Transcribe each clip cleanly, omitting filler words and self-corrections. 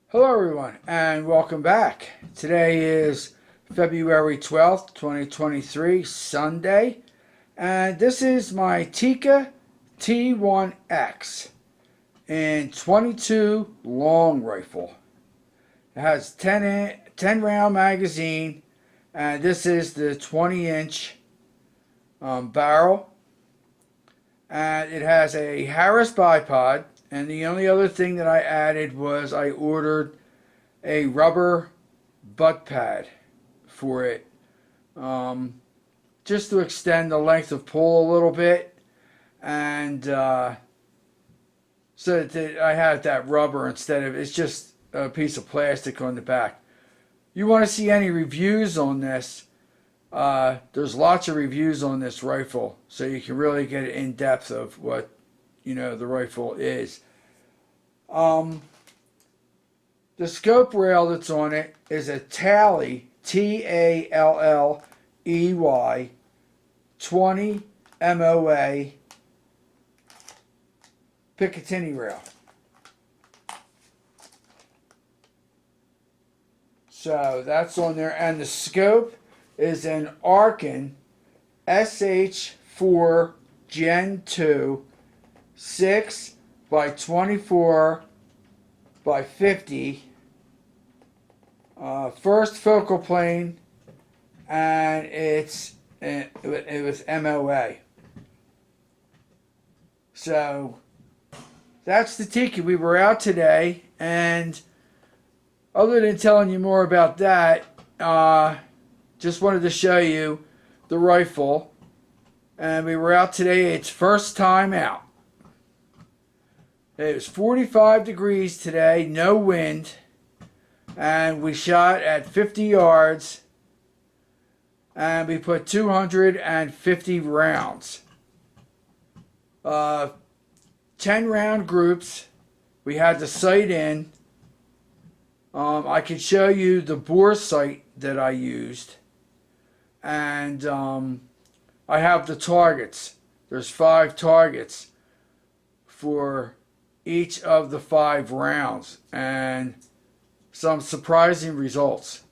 Hello everyone and welcome back. Today is February 12th, 2023, Sunday, and this is my Tikka T1X in 22 long rifle. It has 10 round magazine, and this is the 20-inch barrel, and it has a Harris bipod. And the only other thing that I added was I ordered a rubber butt pad for it, just to extend the length of pull a little bit, and so that I have that rubber instead of it's just a piece of plastic on the back. You want to see any reviews on this? There's lots of reviews on this rifle, so you can really get an in depth of what the rifle is. The scope rail that's on it is a Talley, Talley 20 MOA Picatinny rail. So that's on there, and the scope is an Arkin SH4 Gen 2 6 by 24 by 50 first focal plane, and it was MOA. So that's the Tikka. We were out today, and other than telling you more about that, just wanted to show you the rifle. And we were out today. It's first time out. It was 45 degrees today, no wind, and we shot at 50 yards, and we put 250 rounds. 10 round groups. We had the sight in. I can show you the bore sight that I used, and I have the targets. There's 5 targets for each of the 5 rounds, and some surprising results.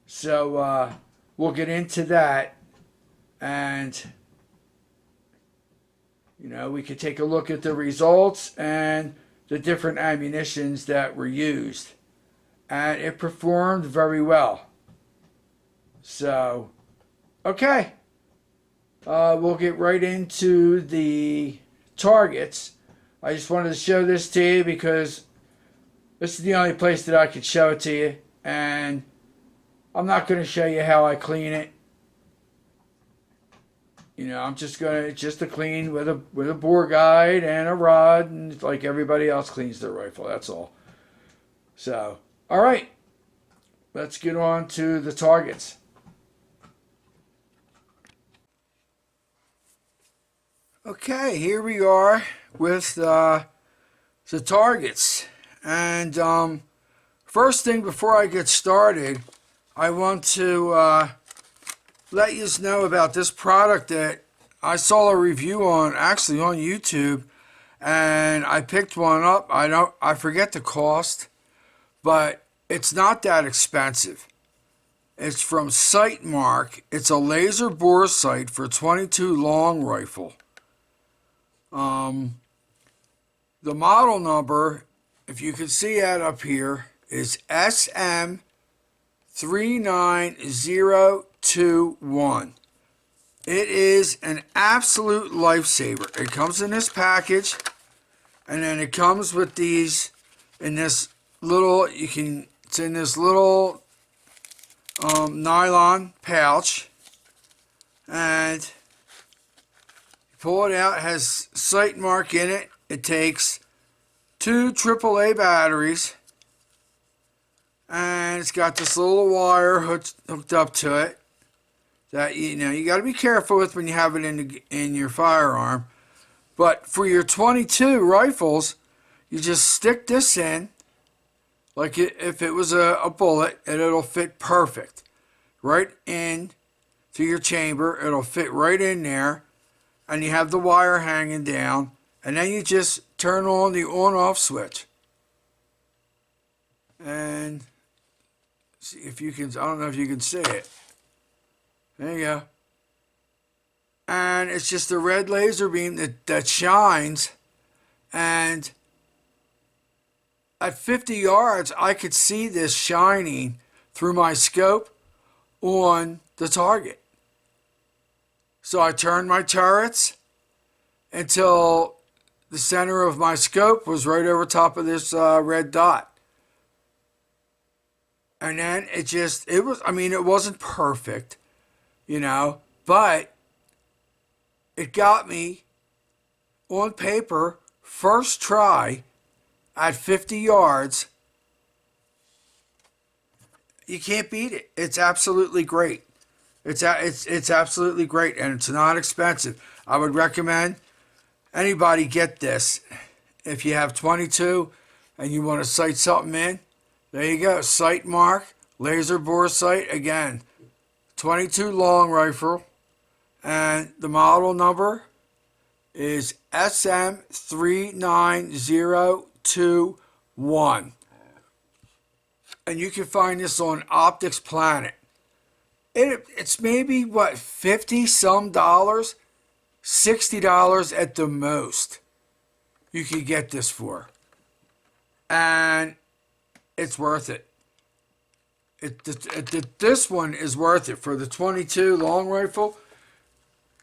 So we'll get into that, and we could take a look at the results and the different ammunitions that were used, and it performed very well. So okay, we'll get right into the targets. I just wanted to show this to you because this is the only place that I could show it to you, and I'm not going to show you how I clean it. I'm just to clean with a bore guide and a rod, and like everybody else cleans their rifle. That's all. So, all right, let's get on to the targets. Okay, here we are with the targets, and first thing before I get started, I want to let you know about this product that I saw a review on, actually on YouTube, and I picked one up. I forget the cost, but it's not that expensive. It's from Sightmark. It's a laser bore sight for 22 long rifle. The model number, if you can see it up here, is SM39021. It is an absolute lifesaver. It comes in this package, and then it comes with these in this little, it's in this little nylon pouch, and you pull it out. It has Sightmark in it. It takes 2 AAA batteries, and it's got this little wire hooked up to it that you got to be careful with when you have it in your firearm. But for your 22 rifles, you just stick this in like if it was a bullet, and it'll fit perfect right in to your chamber. It'll fit right in there, and you have the wire hanging down, and then you just turn on the on-off switch. And see if you can, I don't know if you can see it. There you go. And it's just a red laser beam that shines. And at 50 yards, I could see this shining through my scope on the target. So I turned my turrets until the center of my scope was right over top of this red dot. And then it wasn't perfect, but it got me on paper, first try at 50 yards. You can't beat it. It's absolutely great. It's absolutely great, and it's not expensive. I would recommend anybody get this. If you have 22 and you want to sight something in, there you go. Sight mark, laser bore sight. Again, 22 long rifle, and the model number is SM39021. And you can find this on Optics Planet. It's maybe, what, 50 some dollars? $60 at the most you could get this for. And it's worth it. This one is worth it for the 22 long rifle.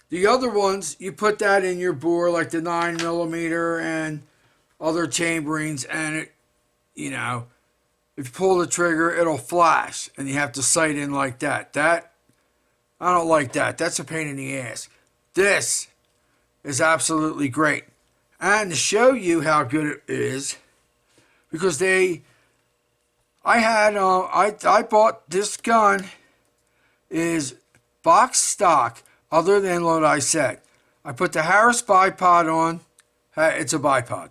The other ones, you put that in your bore, like the 9mm and other chamberings, and it, if you pull the trigger, it'll flash, and you have to sight in like that. I don't like that. That's a pain in the ass. This is absolutely great. And to show you how good it is, because I bought this gun is box stock, other than what I said. I put the Harris bipod on. It's a bipod.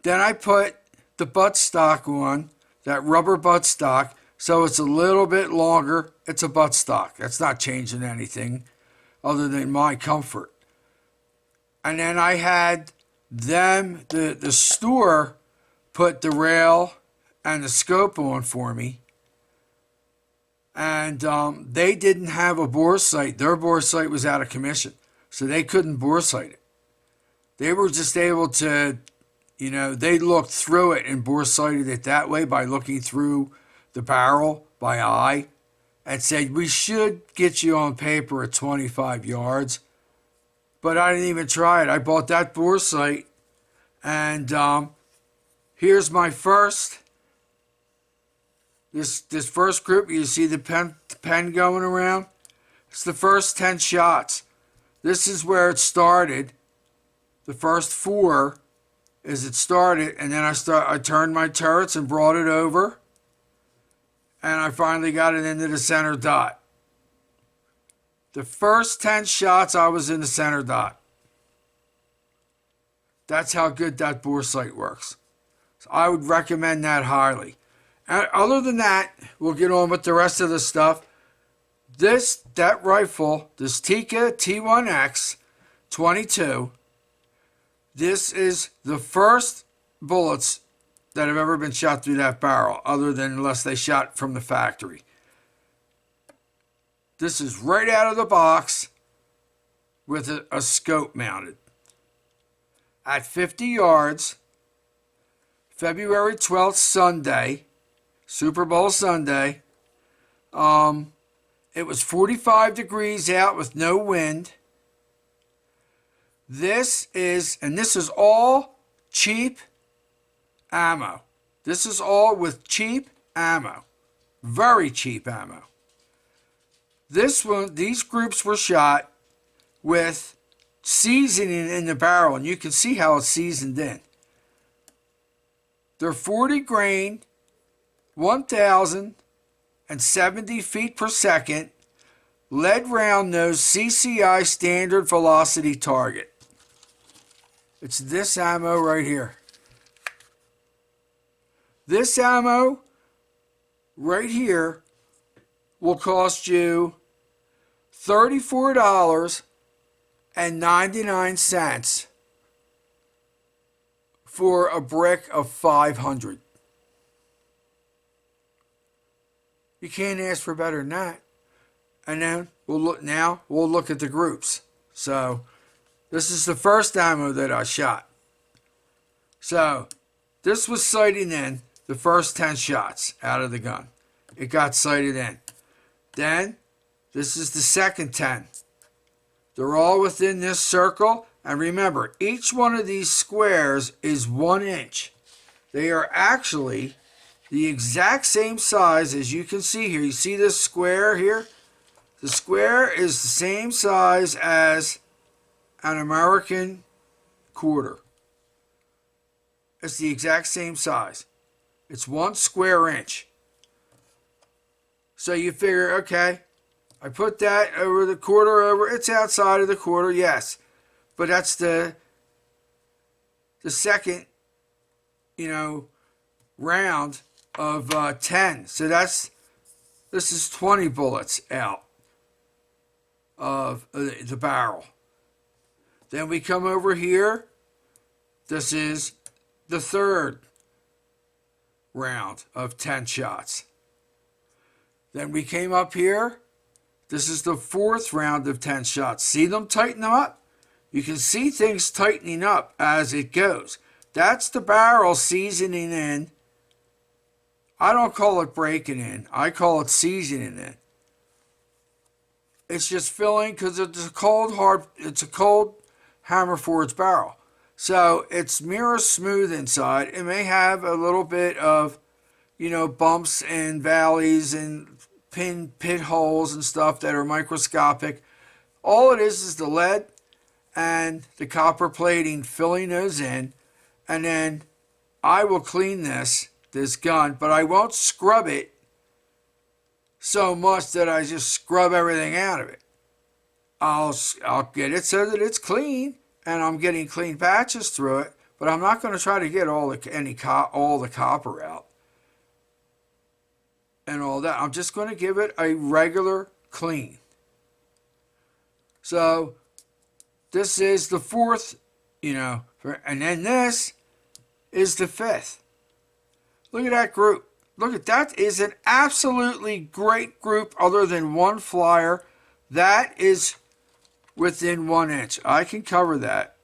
Then I put the buttstock on, that rubber buttstock, so it's a little bit longer. It's a buttstock. That's not changing anything other than my comfort. And then I had them, the store, put the rail and the scope on for me. And they didn't have a bore sight. Their bore sight was out of commission, so they couldn't bore sight it. They were just able to, they looked through it and bore sighted it that way by looking through the barrel by eye, and said, we should get you on paper at 25 yards. But I didn't even try it. I bought that bore sight, and here's my first. This first group, you see the pen going around? It's the first 10 shots. This is where it started. The first 4 is it started, and then I turned my turrets and brought it over, and I finally got it into the center dot. The first 10 shots, I was in the center dot. That's how good that bore sight works. So I would recommend that highly. And other than that, we'll get on with the rest of the stuff. That rifle, this Tikka T1X 22, this is the first bullets that have ever been shot through that barrel, unless they shot from the factory. This is right out of the box with a scope mounted. At 50 yards, February 12th, Sunday, Super Bowl Sunday. It was 45 degrees out with no wind. This is all cheap ammo. This is all with cheap ammo. Very cheap ammo. These groups were shot with seasoning in the barrel, and you can see how it's seasoned in. They're 40 grain, 1,070 feet per second, lead round nose CCI standard velocity target. It's this ammo right here. This ammo right here will cost you $34.99 for a brick of 500. You can't ask for better than that. And then we'll look at the groups. So this is the first ammo that I shot. So this was sighting in the first 10 shots out of the gun. It got sighted in. Then this is the second 10. They're all within this circle. And remember, each one of these squares is 1 inch. They are actually the exact same size as you can see here. You see this square here? The square is the same size as an American quarter. It's the exact same size. It's 1 square inch. So you figure, okay, I put that over the quarter over. It's outside of the quarter, yes. But that's the second, round of 10. So this is 20 bullets out of the barrel. Then we come over here. This is the third round of 10 shots. Then we came up here. This is the fourth round of 10 shots. See them tighten them up? You can see things tightening up as it goes. That's the barrel seasoning in. I don't call it breaking in. I call it seasoning in. It's just filling because it's a cold hammer forged barrel. So it's mirror smooth inside. It may have a little bit of, bumps and valleys and pit holes and stuff that are microscopic. All it is the lead and the copper plating filling those in. And then I will clean this gun, but I won't scrub it so much that I just scrub everything out of it. I'll get it so that it's clean, and I'm getting clean patches through it, but I'm not going to try to get all the copper out and all that. I'm just going to give it a regular clean. So this is the fourth, and then this is the fifth. Look at that group. Look at that. Is an absolutely great group other than one flyer. That is within 1 inch. I can cover that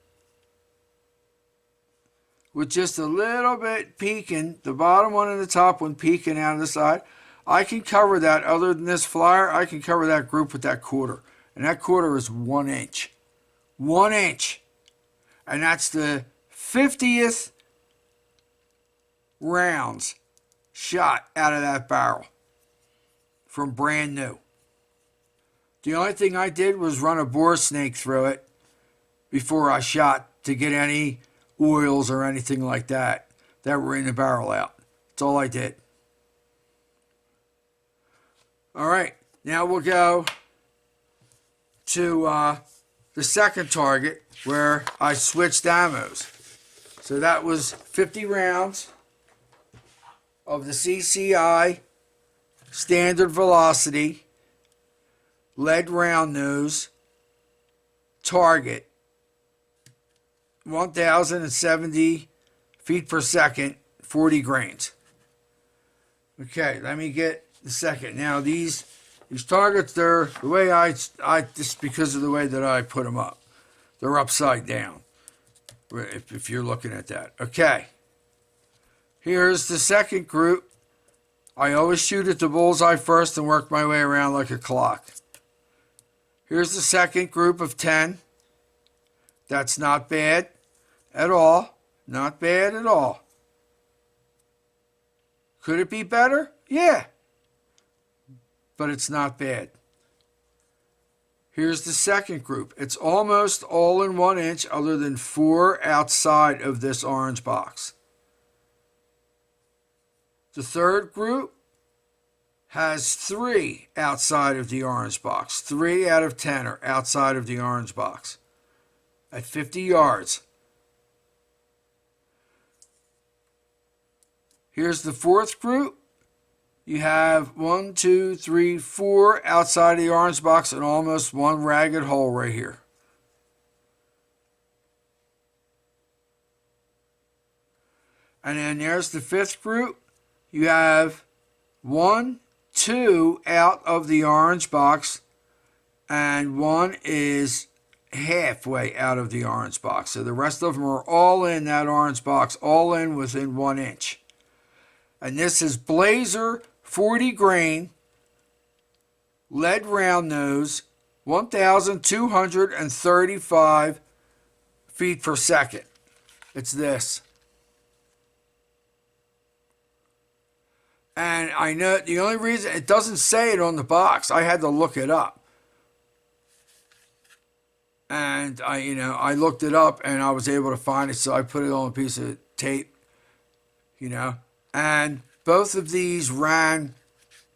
with just a little bit peeking, the bottom one and the top one peeking out of the side. I can cover that. Other than this flyer, I can cover that group with that quarter. And that quarter is 1 inch. 1 inch. And that's the 50th rounds shot out of that barrel from brand new. The only thing I did was run a bore snake through it before I shot to get any oils or anything like that were in the barrel out. That's all I did. All right, now we'll go to the second target where I switched ammos. So that was 50 rounds of the CCI standard velocity lead round nose target, 1,070 feet per second, 40 grains. Okay, let me get the second. Now these targets, they're the way I just because of the way that I put them up, they're upside down. If you're looking at that, okay. Here's the second group. I always shoot at the bullseye first and work my way around like a clock. Here's the second group of 10. That's not bad at all. Not bad at all. Could it be better? Yeah. But it's not bad. Here's the second group. It's almost all in 1 inch other than 4 outside of this orange box. The third group has 3 outside of the orange box. 3 out of 10 are outside of the orange box at 50 yards. Here's the fourth group. You have 1, 2, 3, 4 outside of the orange box and almost 1 ragged hole right here. And then there's the fifth group. You have 1 two out of the orange box, and one is halfway out of the orange box. So the rest of them are all in that orange box, all in within 1 inch. And this is Blazer 40 grain lead round nose, 1,235 feet per second. It's this. And I know the only reason it doesn't say it on the box, I had to look it up. And I looked it up and I was able to find it, so I put it on a piece of tape, and both of these ran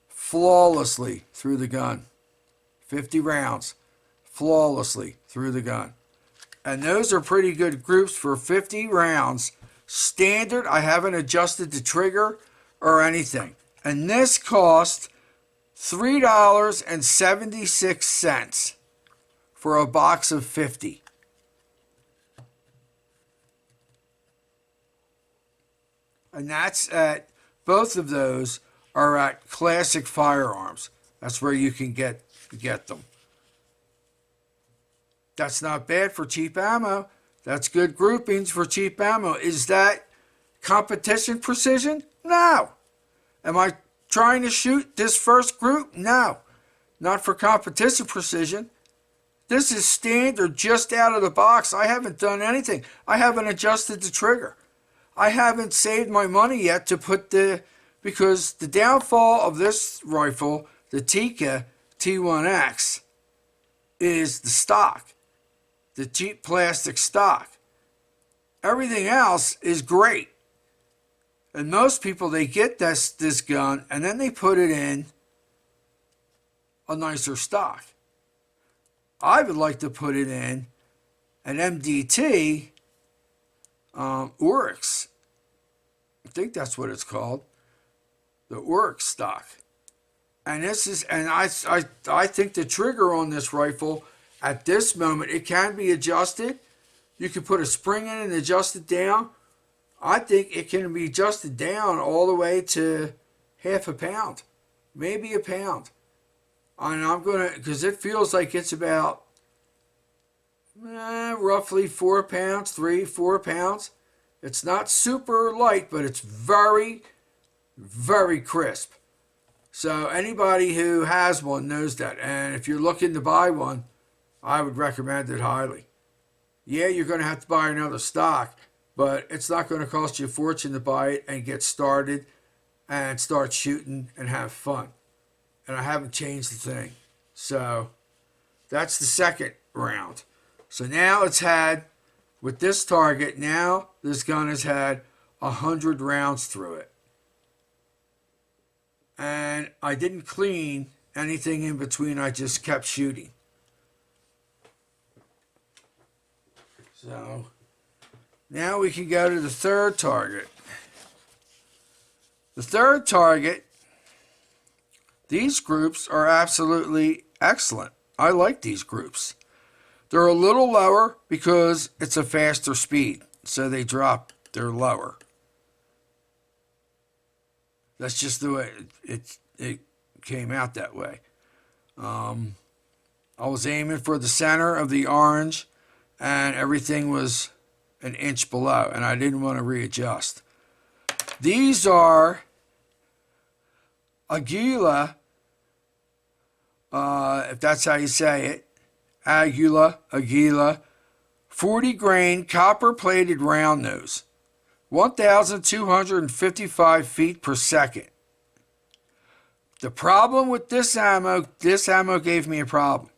flawlessly through the gun. 50 rounds flawlessly through the gun. And those are pretty good groups for 50 rounds. Standard, I haven't adjusted the trigger or anything. And this cost $3.76 for a box of 50. And that's at, both of those are at Classic Firearms. That's where you can get them. That's not bad for cheap ammo. That's good groupings for cheap ammo. Is that competition precision? No. Am I trying to shoot this first group? No. Not for competition precision. This is standard just out of the box. I haven't done anything. I haven't adjusted the trigger. I haven't saved my money yet to put because the downfall of this rifle, the Tikka T1X, is the stock. The cheap plastic stock. Everything else is great. And most people, they get this gun and then they put it in a nicer stock. I would like to put it in an MDT Oryx. I think that's what it's called. The Oryx stock. And I think the trigger on this rifle at this moment, it can be adjusted. You can put a spring in and adjust it down. I think it can be adjusted down all the way to half a pound, maybe a pound. And I'm going to, because it feels like it's about roughly 4 pounds, 3-4 pounds. It's not super light, but it's very, very crisp. So anybody who has one knows that. And if you're looking to buy one, I would recommend it highly. Yeah, you're going to have to buy another stock, but it's not going to cost you a fortune to buy it and get started and start shooting and have fun. And I haven't changed the thing. So that's the second round. So now it's had, with this target, now this gun has had 100 rounds through it. And I didn't clean anything in between. I just kept shooting. So now we can go to the third target. The third target, these groups are absolutely excellent. I like these groups. They're a little lower because it's a faster speed, so they're lower. That's just the way it came out that way. I was aiming for the center of the orange, and everything was an inch below, and I didn't want to readjust. These are Aguila, if that's how you say it, Aguila, 40 grain copper plated round nose, 1,255 feet per second. The problem with this ammo gave me a problem.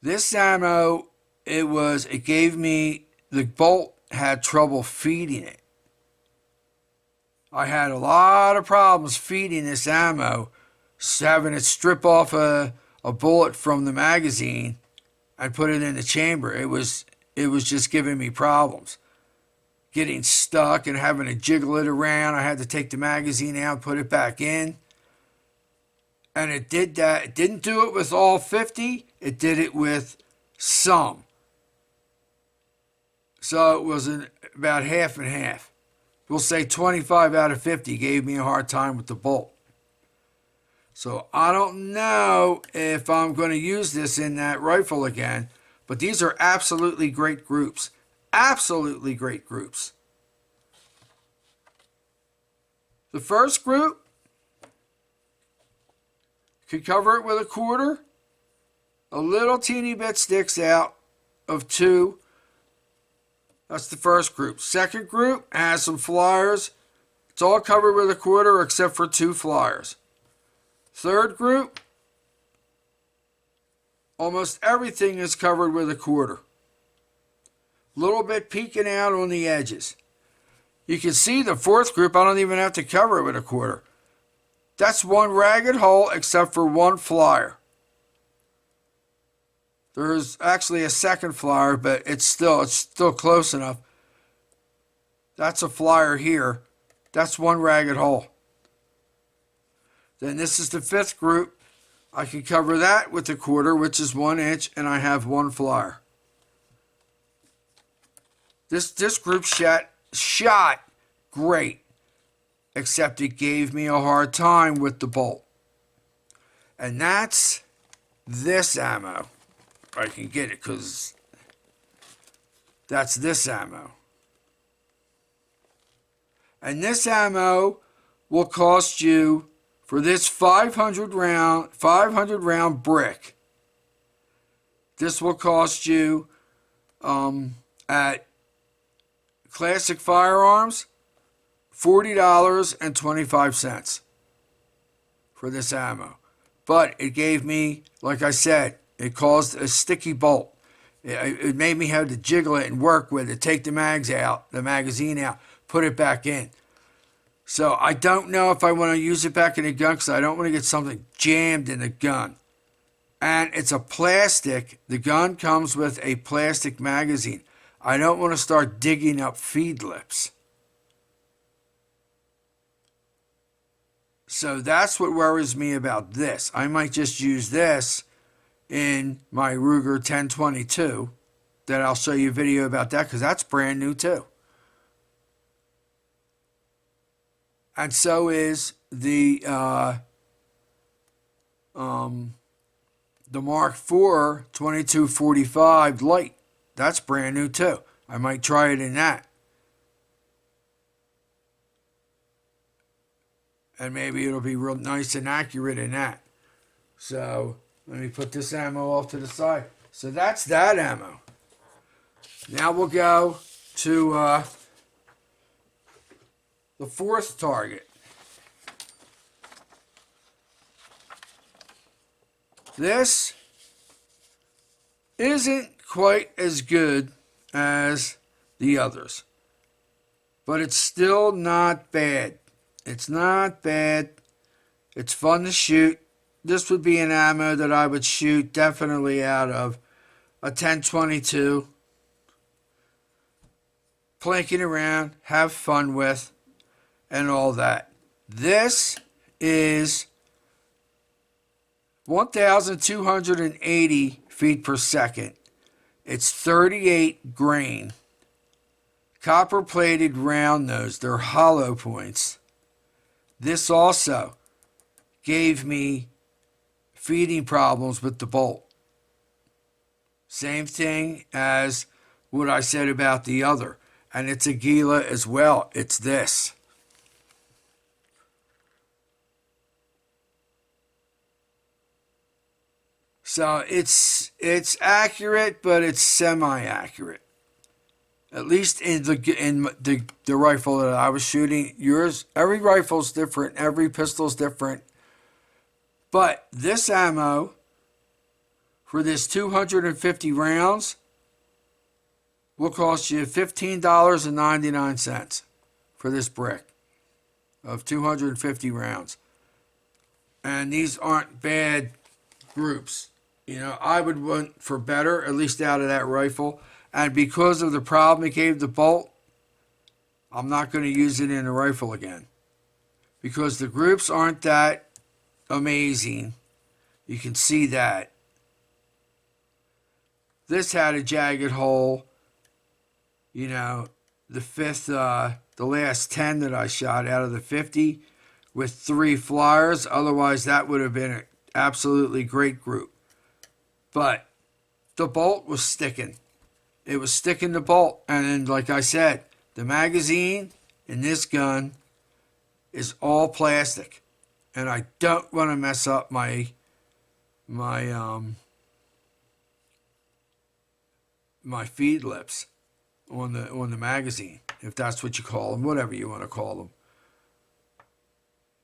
This ammo, the bolt had trouble feeding it. I had a lot of problems feeding this ammo, having it strip off a bullet from the magazine and put it in the chamber. It was just giving me problems. Getting stuck and having to jiggle it around. I had to take the magazine out, put it back in. And it did that. It didn't do it with all 50. It did it with some. So it was about half and half. We'll say 25 out of 50 gave me a hard time with the bolt. So I don't know if I'm going to use this in that rifle again, but these are absolutely great groups. Absolutely great groups. The first group, could cover it with a quarter. A little teeny bit sticks out of 2. That's the first group. Second group has some flyers. It's all covered with a quarter except for 2 flyers. Third group, almost everything is covered with a quarter. Little bit peeking out on the edges. You can see the fourth group, I don't even have to cover it with a quarter. That's one ragged hole except for 1 flyer. There's actually a second flyer, but it's still close enough. That's a flyer here. That's 1 ragged hole. Then this is the 5th group. I can cover that with a quarter, which is 1 inch, and I have 1 flyer. This group shot great, except it gave me a hard time with the bolt. And that's this ammo. I can get it because that's this ammo. And this ammo will cost you, for this 500 round brick, this will cost you at Classic Firearms $40.25 for this ammo. But it gave me, like I said, it caused a sticky bolt. It made me have to jiggle it and work with it, take the magazine out, put it back in. So I don't know if I want to use it back in the gun because I don't want to get something jammed in the gun. And it's a plastic. The gun comes with a plastic magazine. I don't want to start digging up feed lips. So that's what worries me about this. I might just use this in my Ruger 1022. That I'll show you a video about that because that's brand new too. And so is the Mark IV 2245 Light. That's brand new too. I might try it in that. And maybe it'll be real nice and accurate in that. So let me put this ammo off to the side. So that's that ammo. Now we'll go to the 4th target. This isn't quite as good as the others, but it's still not bad. It's not bad. It's fun to shoot. This would be an ammo that I would shoot definitely out of a 1022. Plinking around, have fun with, and all that. This is 1,280 feet per second. It's 38 grain. Copper plated round nose. They're hollow points. This also gave me feeding problems with the bolt. Same thing as what I said about the other. And it's a Gila as well. It's this. So it's accurate, but it's semi-accurate. At least in the rifle that I was shooting. Every rifle's different. Every pistol's different. But this ammo, for this 250 rounds, will cost you $15.99 for this brick of 250 rounds. And these aren't bad groups. You know, I would want for better, at least out of that rifle. And because of the problem it gave the bolt, I'm not going to use it in a rifle again. Because the groups aren't that amazing. You can see that. This had a jagged hole. You know, the last 10 that I shot out of the 50 with 3 flyers. Otherwise, that would have been an absolutely great group. But the bolt was sticking. It was sticking the bolt. And then, like I said, the magazine in this gun is all plastic. And I don't want to mess up my feed lips on the magazine, if that's what you call them, whatever you want to call them.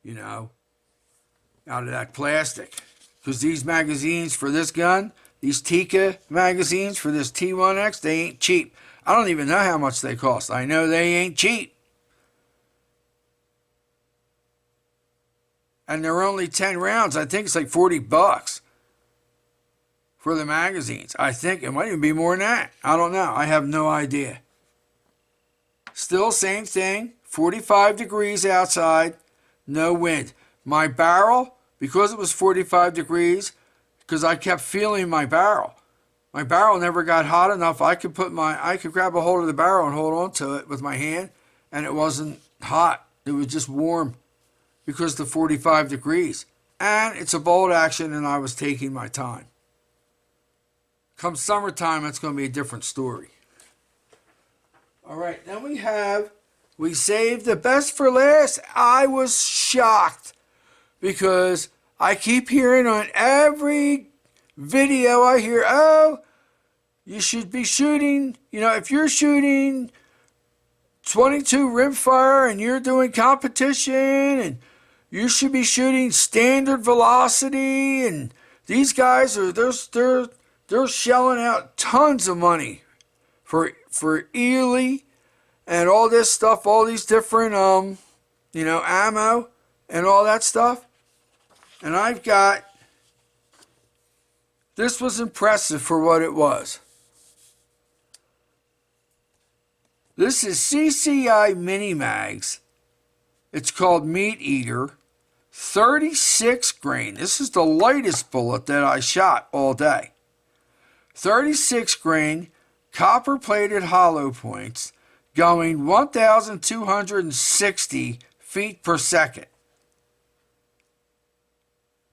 You know, out of that plastic. Because these magazines for this gun, these Tikka magazines for this T1X, they ain't cheap. I don't even know how much they cost. I know they ain't cheap. And they're only 10 rounds. I think it's like $40 for the magazines. I think it might even be more than that. I don't know. I have no idea. Still same thing. 45 degrees outside. No wind. My barrel, because it was 45 degrees, because I kept feeling my barrel. My barrel never got hot enough. I could grab a hold of the barrel and hold on to it with my hand, and it wasn't hot. It was just warm because of the 45 degrees. And it's a bolt action, and I was taking my time. Come summertime, it's going to be a different story. All right, then we saved the best for last. I was shocked because I keep hearing on every video I hear, oh, you should be shooting, if you're shooting 22 rimfire and you're doing competition, and you should be shooting standard velocity, and these guys they're shelling out tons of money for Ely and all this stuff, all these different ammo and all that stuff. And this was impressive for what it was. This is CCI Mini Mags. It's called Meat Eater. 36 grain. This is the lightest bullet that I shot all day. 36 grain, copper plated hollow points, going 1,260 feet per second.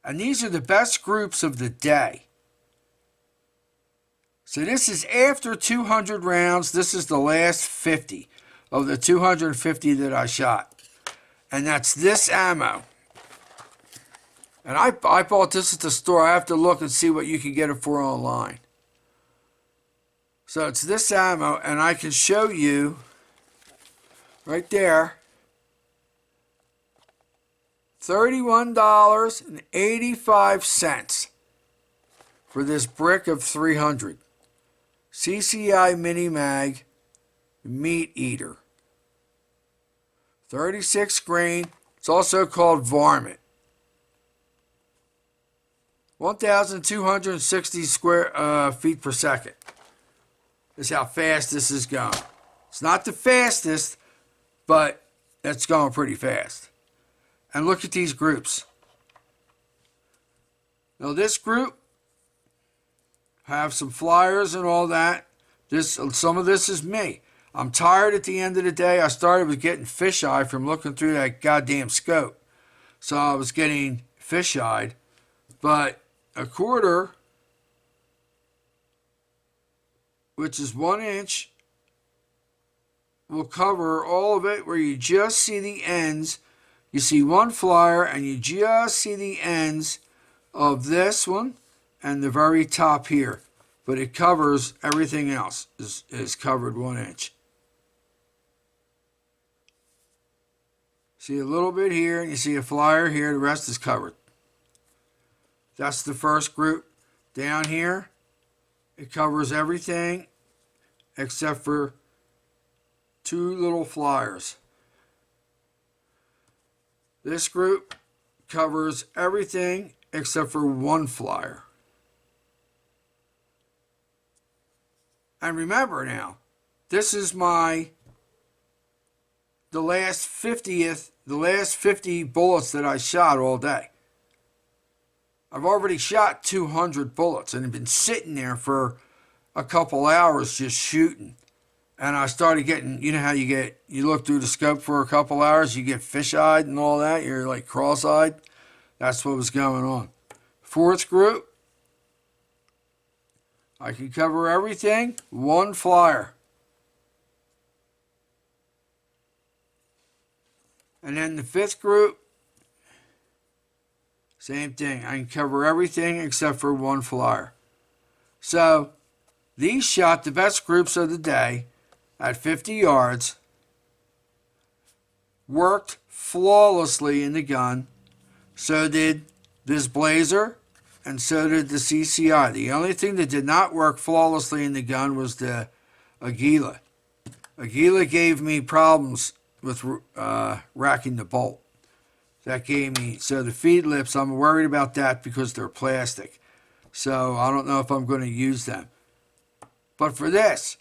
And these are the best groups of the day. So this is after 200 rounds. This is the last 50 of the 250 that I shot. And that's this ammo. And I bought this at the store. I have to look and see what you can get it for online. So it's this ammo, and I can show you right there. $31.85 for this brick of 300. CCI Mini Mag Meat Eater. 36 grain. It's also called Varmint. 1,260 square feet per second. This is how fast this is going. It's not the fastest, but it's going pretty fast. And look at these groups. Now this group have some flyers and all that. Some of this is me. I'm tired at the end of the day. I started with getting fish-eye from looking through that goddamn scope. So I was getting fish-eyed. But a quarter, which is 1 inch, will cover all of it where you just see the ends. You see one flyer and you just see the ends of this one and the very top here. But it covers everything else, is covered 1 inch. See a little bit here and you see a flyer here. The rest is covered. That's the first group. Down here, it covers everything except for 2 little flyers. This group covers everything except for 1 flyer. And remember now, this is the last 50 bullets that I shot all day. I've already shot 200 bullets and have been sitting there for a couple hours just shooting. And I started getting, you know how you look through the scope for a couple hours, you get fish-eyed and all that, you're like cross-eyed. That's what was going on. Fourth group, I can cover everything, one flyer. And then the fifth group, same thing. I can cover everything except for one flyer. So these shot the best groups of the day at 50 yards, worked flawlessly in the gun. So did this Blazer, and so did the CCI. The only thing that did not work flawlessly in the gun was the Aguila. Aguila gave me problems with racking the bolt. That gave me, so the feed lips, I'm worried about that because they're plastic. So I don't know if I'm going to use them. But for this,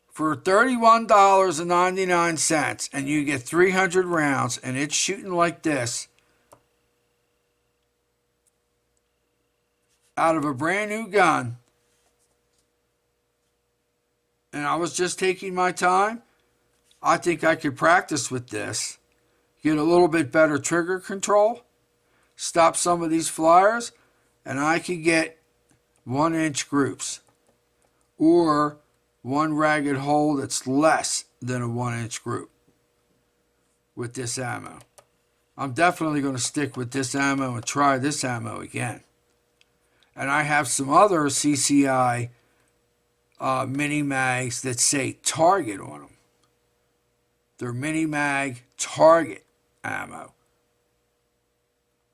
for $31.99, and you get 300 rounds, and it's shooting like this, out of a brand new gun, and I was just taking my time, I think I could practice with this, get a little bit better trigger control, stop some of these flyers, and I could get 1-inch groups, or one ragged hole that's less than a 1-inch group with this ammo. I'm definitely going to stick with this ammo and try this ammo again. And I have some other CCI mini mags that say target on them. They're mini mag target ammo.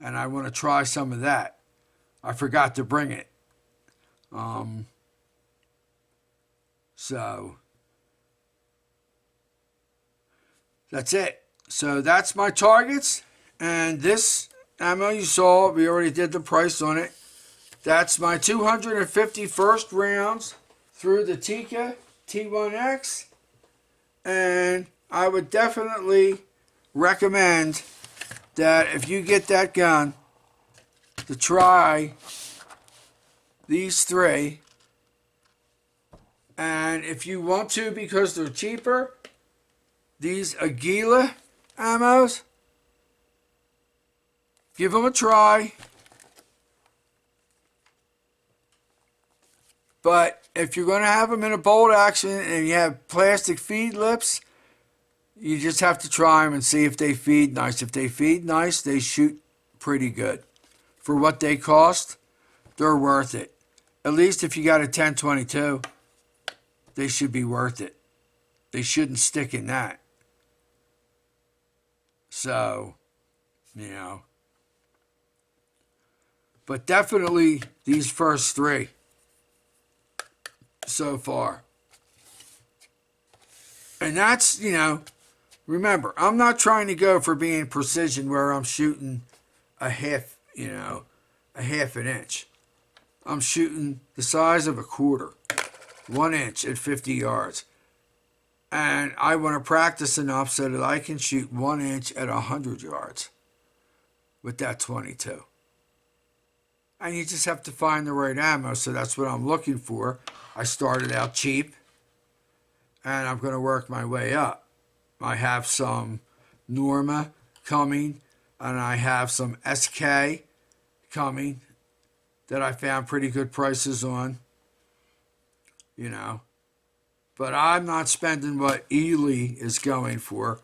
And I want to try some of that. I forgot to bring it. So that's it. So that's my targets. And this ammo you saw, we already did the price on it. That's my 251st rounds through the Tikka T1X. And I would definitely recommend that if you get that gun, to try these three. And if you want to, because they're cheaper, these Aguila ammos, give them a try. But if you're going to have them in a bolt action and you have plastic feed lips, you just have to try them and see if they feed nice. If they feed nice, they shoot pretty good. For what they cost, they're worth it. At least if you got a 1022, they should be worth it. They shouldn't stick in that. So, you know. But definitely these first three so far. And that's, you know, remember, I'm not trying to go for being precision where I'm shooting a half, you know, a half an inch. I'm shooting the size of a quarter, 1 inch at 50 yards. And I want to practice enough so that I can shoot 1 inch at 100 yards with that 22. And you just have to find the right ammo, so that's what I'm looking for. I started out cheap, and I'm going to work my way up. I have some Norma coming, and I have some SK coming that I found pretty good prices on, you know. But I'm not spending what Ely is going for.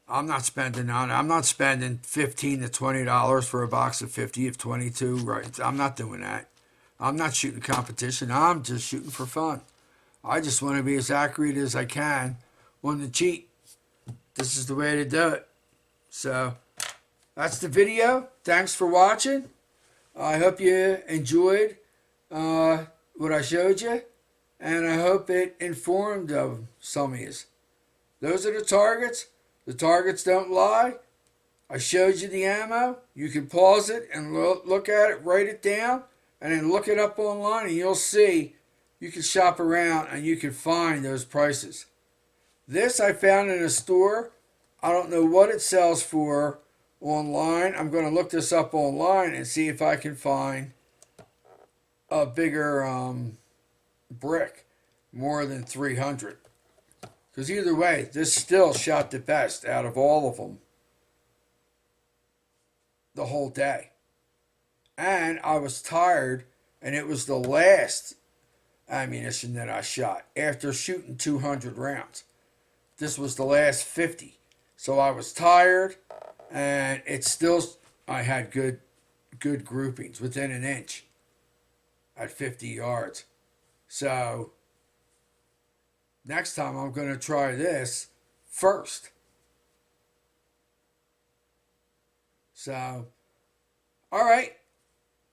I'm not spending on it. I'm not spending $15 to $20 for a box of 50 of 22. Right? I'm not doing that. I'm not shooting competition. I'm just shooting for fun. I just want to be as accurate as I can on the cheat. This is the way to do it. So that's the video. Thanks for watching. I hope you enjoyed what I showed you, and I hope it informed of some of you. Those are the targets. The targets don't lie. I showed you the ammo. You can pause it and look at it, write it down, and then look it up online, and you'll see. You can shop around and you can find those prices. This I found in a store. I don't know what it sells for online. I'm going to look this up online and see if I can find a bigger brick. more than 300. Because either way, this still shot the best out of all of them the whole day. And I was tired, and it was the last ammunition that I shot after shooting 200 rounds. This was the last 50. So I was tired, and I had good groupings within an inch at 50 yards. So next time I'm going to try this first. So, all right.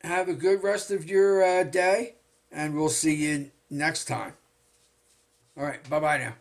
Have a good rest of your day, and we'll see you next time. All right. Bye bye now.